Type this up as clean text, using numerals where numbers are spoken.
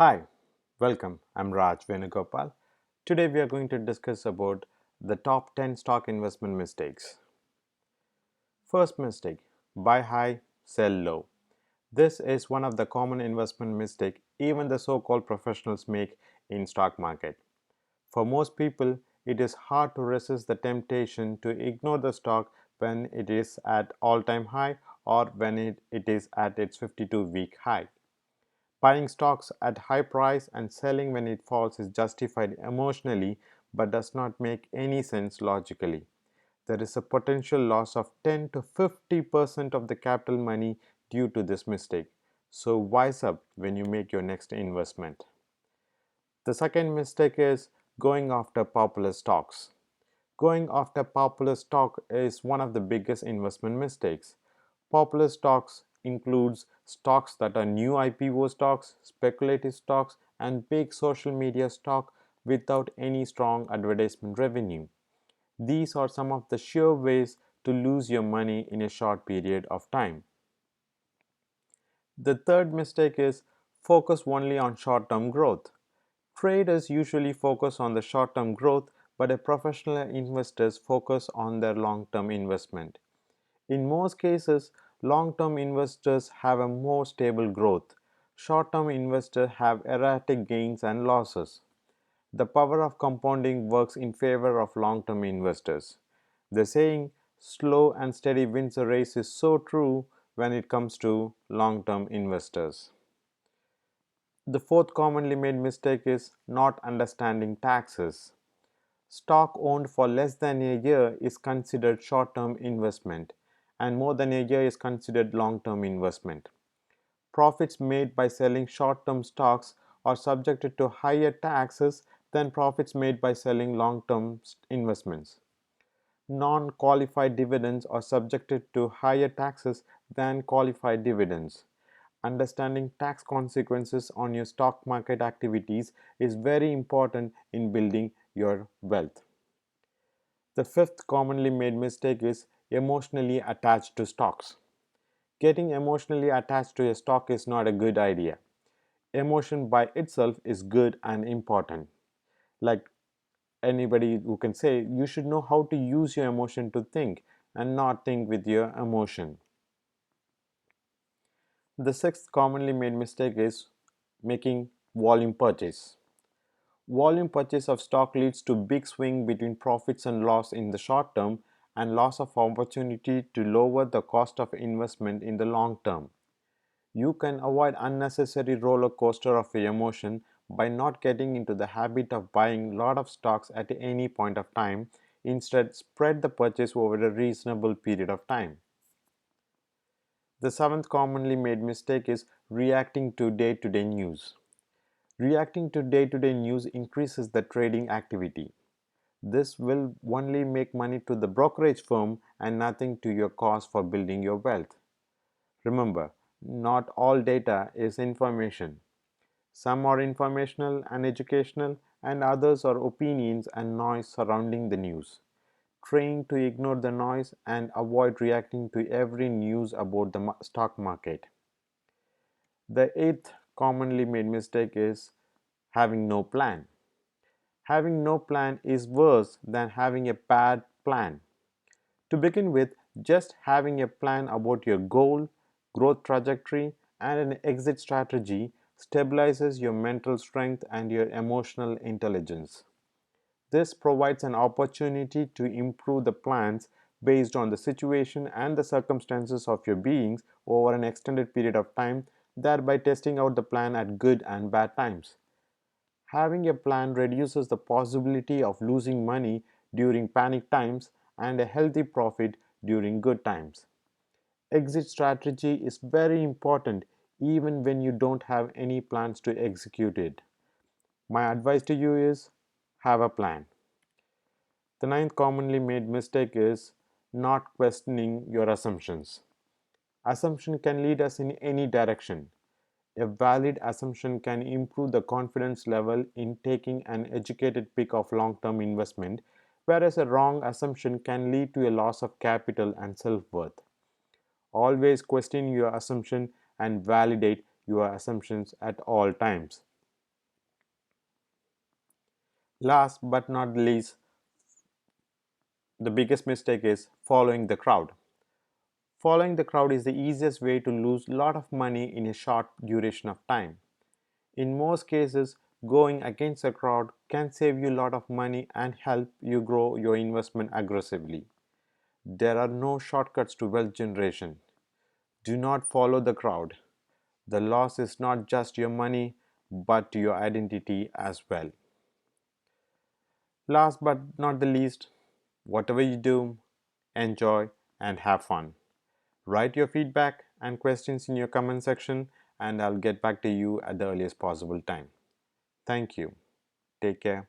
Hi, welcome. I'm Raj Venugopal. Today we are going to discuss about the top 10 stock investment mistakes. First mistake, buy high, sell low. This is one of the common investment mistake even the so-called professionals make in stock market. For most people, it is hard to resist the temptation to ignore the stock when it is at all-time high or when it is at its 52-week high. Buying stocks at high price and selling when it falls is justified emotionally but does not make any sense logically. There is a potential loss of 10 to 50% of the capital money due to this mistake. So wise up when you make your next investment. The second mistake is going after popular stocks. Going after popular stock is one of the biggest investment mistakes. Popular stocks includes stocks that are new IPO stocks, speculative stocks, and big social media stock without any strong advertisement revenue. These are some of the sure ways to lose your money in a short period of time. The third mistake is focus only on short-term growth. Traders usually focus on the short-term growth, but a professional investors focus on their long-term investment. In most cases, long-term investors have a more stable growth. Short-term investors have erratic gains and losses. The power of compounding works in favor of long-term investors. The saying, slow and steady wins a race is so true when it comes to long-term investors. The fourth commonly made mistake is not understanding taxes. Stock owned for less than a year is considered short-term investment, and more than a year is considered long-term investment. Profits made by selling short-term stocks are subjected to higher taxes than profits made by selling long-term investments. Non-qualified dividends are subjected to higher taxes than qualified dividends. Understanding tax consequences on your stock market activities is very important in building your wealth. The fifth commonly made mistake is emotionally attached to stocks. Getting emotionally attached to a stock is not a good idea. Emotion by itself is good and important. Like anybody who can say, you should know how to use your emotion to think and not think with your emotion. The sixth commonly made mistake is making volume purchase. Volume purchase of stock leads to big swing between profits and loss in the short term and loss of opportunity to lower the cost of investment in the long term. You can avoid unnecessary roller coaster of emotion by not getting into the habit of buying a lot of stocks at any point of time. Instead, spread the purchase over a reasonable period of time. The seventh commonly made mistake is reacting to day-to-day news. Reacting to day-to-day news increases the trading activity. This will only make money to the brokerage firm and nothing to your cause for building your wealth. Remember, not all data is information. Some are informational and educational, and others are opinions and noise surrounding the news. Train to ignore the noise and avoid reacting to every news about the stock market. The eighth commonly made mistake is having no plan. Having no plan is worse than having a bad plan. To begin with, just having a plan about your goal, growth trajectory, and an exit strategy stabilizes your mental strength and your emotional intelligence. This provides an opportunity to improve the plans based on the situation and the circumstances of your beings over an extended period of time, thereby testing out the plan at good and bad times. Having a plan reduces the possibility of losing money during panic times and a healthy profit during good times. Exit strategy is very important even when you don't have any plans to execute it. My advice to you is have a plan. The ninth commonly made mistake is not questioning your assumptions. Assumption can lead us in any direction. A valid assumption can improve the confidence level in taking an educated pick of long-term investment, whereas a wrong assumption can lead to a loss of capital and self-worth. Always question your assumption and validate your assumptions at all times. Last but not least, the biggest mistake is following the crowd. Following the crowd is the easiest way to lose a lot of money in a short duration of time. In most cases, going against the crowd can save you a lot of money and help you grow your investment aggressively. There are no shortcuts to wealth generation. Do not follow the crowd. The loss is not just your money, but your identity as well. Last but not the least, whatever you do, enjoy and have fun. Write your feedback and questions in your comment section, and I'll get back to you at the earliest possible time. Thank you. Take care.